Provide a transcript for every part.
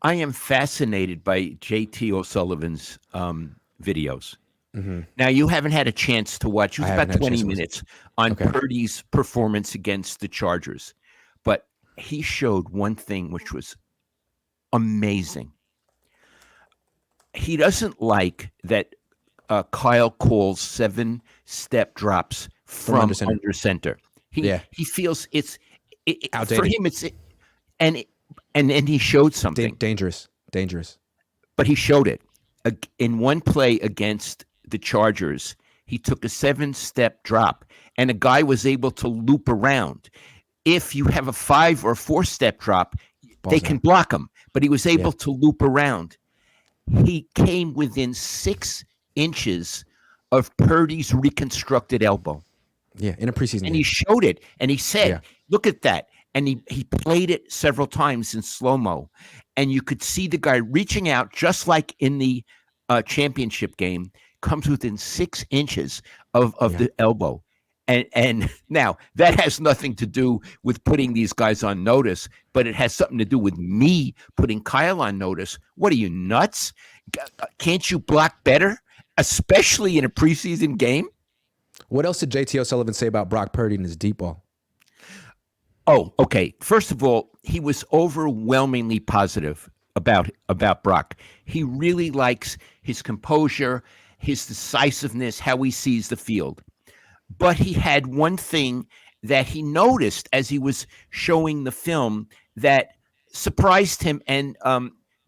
I am fascinated by JT O'Sullivan's videos. Now, you haven't had a chance to watch. It I was haven't about had a chance 20 to watch. minutes on Okay. Purdy's performance against the Chargers. But he showed one thing which was amazing. He doesn't like that Kyle calls 7-step drops From under from center. under center. Yeah. He feels for Outdated. him and and he showed something, Dangerous. Dangerous. but he showed it in one play against the Chargers. He took a 7-step drop, and a guy was able to loop around. If you have a 5 or 4-step drop, they can block him, but he was able to loop around. He came within 6 inches of Purdy's reconstructed elbow. Yeah, in a preseason And game. he showed it, and he said, look at that. And he played it several times in slow-mo. And you could see the guy reaching out, just like in the championship game, comes within 6 inches of the elbow. And now that has nothing to do with putting these guys on notice, but it has something to do with me putting Kyle on notice. What are you, nuts? Can't you block better, especially in a preseason game? What else did JT O'Sullivan say about Brock Purdy and his deep ball? Oh, okay. First of all, he was overwhelmingly positive about Brock. He really likes his composure, his decisiveness, how he sees the field. But he had one thing that he noticed as he was showing the film that surprised him and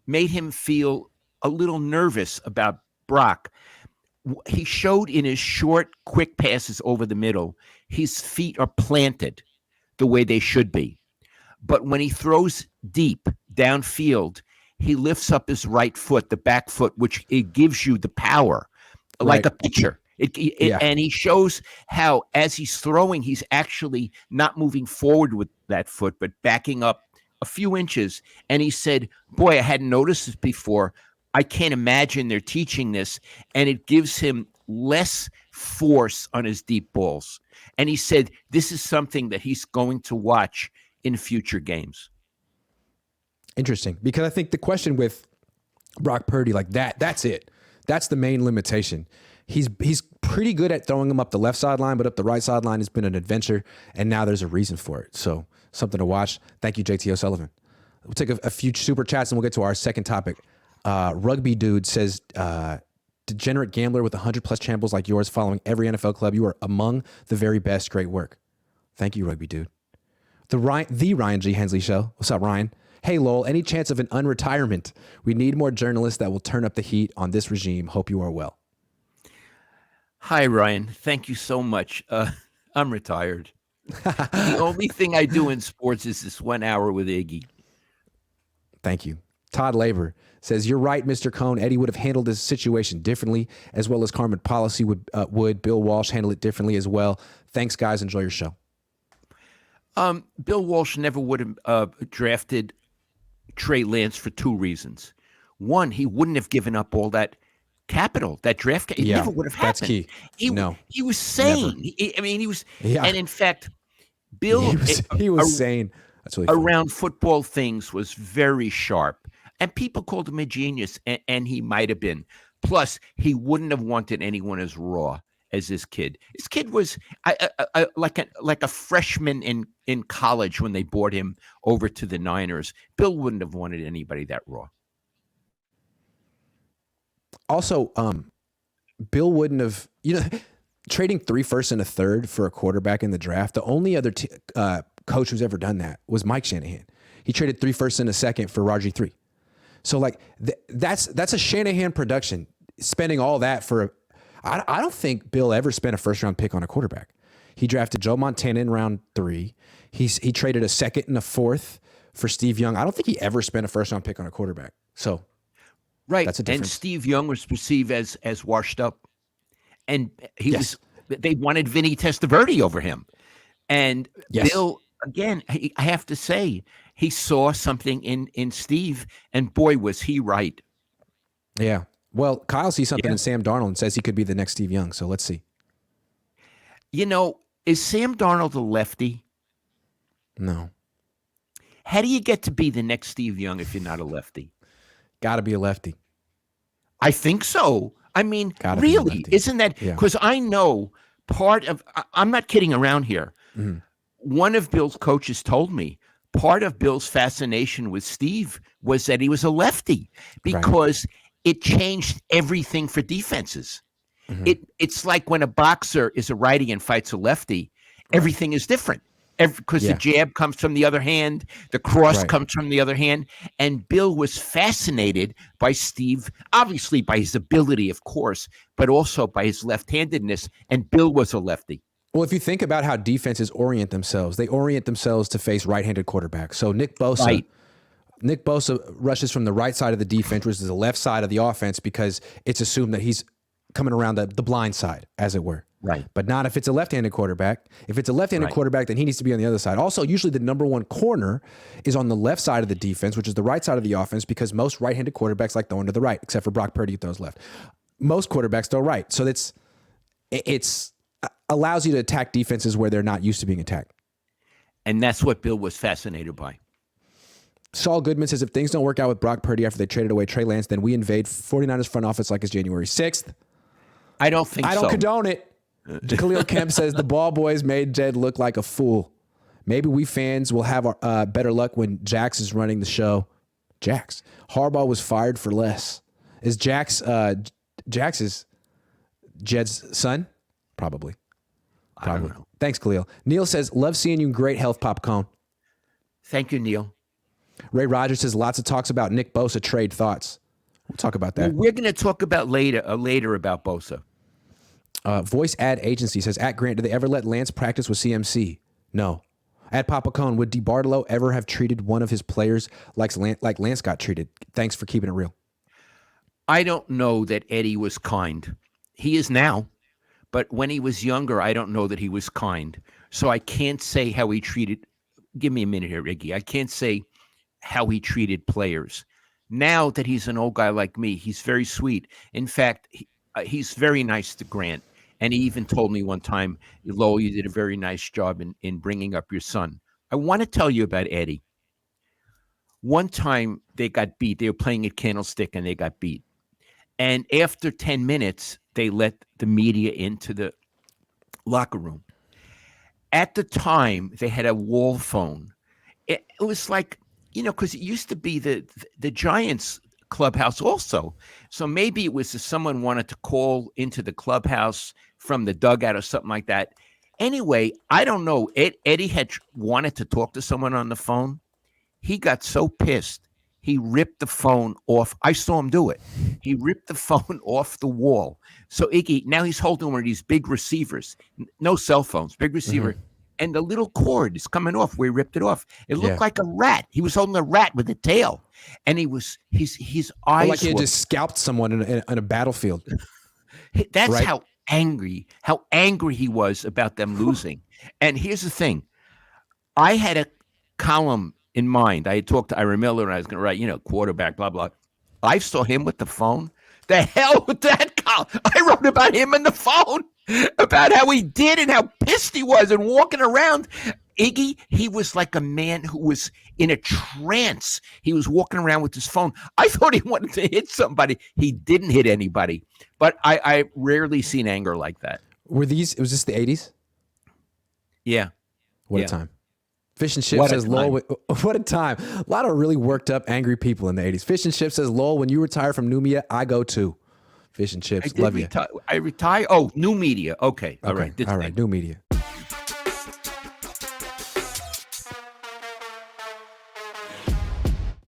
made him feel a little nervous about Brock. He showed in his short, quick passes over the middle, his feet are planted the way they should be. But when he throws deep downfield, he lifts up his right foot, the back foot, which it gives you the power, like a pitcher. And he shows how, as he's throwing, he's actually not moving forward with that foot, but backing up a few inches. And he said, boy, I hadn't noticed this before. I can't imagine they're teaching this. And it gives him less force on his deep balls. And he said, this is something that he's going to watch in future games. Interesting. Because I think the question with Brock Purdy, like that's it. That's the main limitation. He's pretty good at throwing them up the left sideline, but up the right sideline has been an adventure, and now there's a reason for it. So something to watch. Thank you, JT O'Sullivan. We'll take a few super chats, and we'll get to our second topic. Rugby Dude says, degenerate gambler with 100-plus channels like yours following every NFL club. You are among the very best. Great work. Thank you, Rugby Dude. The Ryan G. Hensley Show. What's up, Ryan? Hey, Lowell, any chance of an unretirement? We need more journalists that will turn up the heat on this regime. Hope you are well. Hi, Ryan. Thank you so much. I'm retired. The only thing I do in sports is this 1 hour with Iggy. Thank you. Todd Labor says, you're right, Mr. Cohn. Eddie would have handled this situation differently, as well as Carmen Policy would. Bill Walsh handle it differently as well. Thanks, guys. Enjoy your show. Bill Walsh never would have drafted Trey Lance for 2 reasons. One, he wouldn't have given up all that capital, that draft. It never would have happened. That's key. He was sane. He was, and in fact, Bill, he was sane. That's really around football things was very sharp, and people called him a genius, and he might have been. Plus, he wouldn't have wanted anyone as raw as this kid. This kid was like a freshman in college when they brought him over to the Niners. Bill wouldn't have wanted anybody that raw. Also, Bill wouldn't have, trading 3 firsts and a third for a quarterback in the draft. The only other coach who's ever done that was Mike Shanahan. He traded 3 firsts and a second for RG3. So like that's a Shanahan production. Spending all that for, I don't think Bill ever spent a first round pick on a quarterback. He drafted Joe Montana in round 3. He traded a second and a fourth for Steve Young. I don't think he ever spent a first round pick on a quarterback. So. Right, that's a difference. And Steve Young was perceived as washed up, and they wanted Vinny Testaverde over him. And Bill, again, I have to say, he saw something in Steve, and boy, was he right. Yeah. Well, Kyle sees something in Sam Darnold and says he could be the next Steve Young, so let's see. Is Sam Darnold a lefty? No. How do you get to be the next Steve Young if you're not a lefty? Got to be a lefty. I think so. I mean, Gotta be a really, lefty. isn't that Yeah. because I know I'm not kidding around here. Mhm. One of Bill's coaches told me part of Bill's fascination with Steve was that he was a lefty because it changed everything for defenses. Mhm. It's like when a boxer is a righty and fights a lefty, everything is different. Because Yeah. the jab comes from the other hand, the cross Right. comes from the other hand. And Bill was fascinated by Steve, obviously by his ability, of course, but also by his left-handedness. And Bill was a lefty. Well, if you think about how defenses orient themselves, they orient themselves to face right-handed quarterbacks. So Nick Bosa rushes from the right side of the defense, which is the left side of the offense, because it's assumed that he's coming around the blind side, as it were. Right. But not if it's a left-handed quarterback. If it's a left-handed Right. quarterback, then he needs to be on the other side. Also, usually the number one corner is on the left side of the defense, which is the right side of the offense, because most right-handed quarterbacks like throwing to the right, except for Brock Purdy, who throws left. Most quarterbacks throw right. So it's allows you to attack defenses where they're not used to being attacked. And that's what Bill was fascinated by. Saul Goodman says, if things don't work out with Brock Purdy after they traded away Trey Lance, then we invade 49ers front office like it's January 6th. I don't think so. I don't condone it. Khalil Kemp says the ball boys made Jed look like a fool. Maybe we fans will have our, better luck when Jax is running the show. Jax. Harbaugh was fired for less. Is Jax is Jed's son? Probably. I don't know. Thanks, Khalil. Neil says, love seeing you. Great health, Pop Cohn. Thank you, Neil. Ray Rogers says, lots of talks about Nick Bosa trade thoughts. We'll talk about that. Well, we're going to talk about later about Bosa. Voice Ad Agency says, at Grant, did they ever let Lance practice with CMC? No. At Papa Cohn, would DeBartolo ever have treated one of his players like Lance got treated? Thanks for keeping it real. I don't know that Eddie was kind. He is now. But when he was younger, I don't know that he was kind. So I can't say how he treated. Give me a minute here, Iggy. I can't say how he treated players. Now that he's an old guy like me, he's very sweet. In fact, he's very nice to Grant. And he even told me one time, Lowell, you did a very nice job in bringing up your son. I want to tell you about Eddie. One time they got beat. They were playing at Candlestick and they got beat. And after 10 minutes, they let the media into the locker room. At the time, they had a wall phone. It was like, because it used to be the Giants clubhouse also. So maybe it was if someone wanted to call into the clubhouse from the dugout or something like that. Anyway, I don't know. Eddie had wanted to talk to someone on the phone. He got so pissed. He ripped the phone off. I saw him do it. He ripped the phone off the wall. So Iggy, now he's holding one of these big receivers, no cell phones, big receiver. Mm-hmm. And the little cord is coming off where he ripped it off. It looked like a rat. He was holding a rat with a tail. And his eyes like he had just scalped someone in a battlefield. That's right? how angry he was about them losing. And here's the thing. I had a column in mind. I had talked to Ira Miller and I was going to write, quarterback, blah, blah. I saw him with the phone. The hell with that column. I wrote about him on the phone, about how he did and how pissed he was and walking around. Iggy, he was like a man who was in a trance. He was walking around with his phone. I thought he wanted to hit somebody. He didn't hit anybody. But I rarely seen anger like that. Was this the 80s? Yeah. What a time. Fish and Chip says, Lowell, what a time. A lot of really worked up, angry people in the 80s. Fish and Chip says, Lowell, when you retire from New Media, I go too. Fish and Chips, love you. I retire. Oh, New Media. Okay. All right. All right. New Media.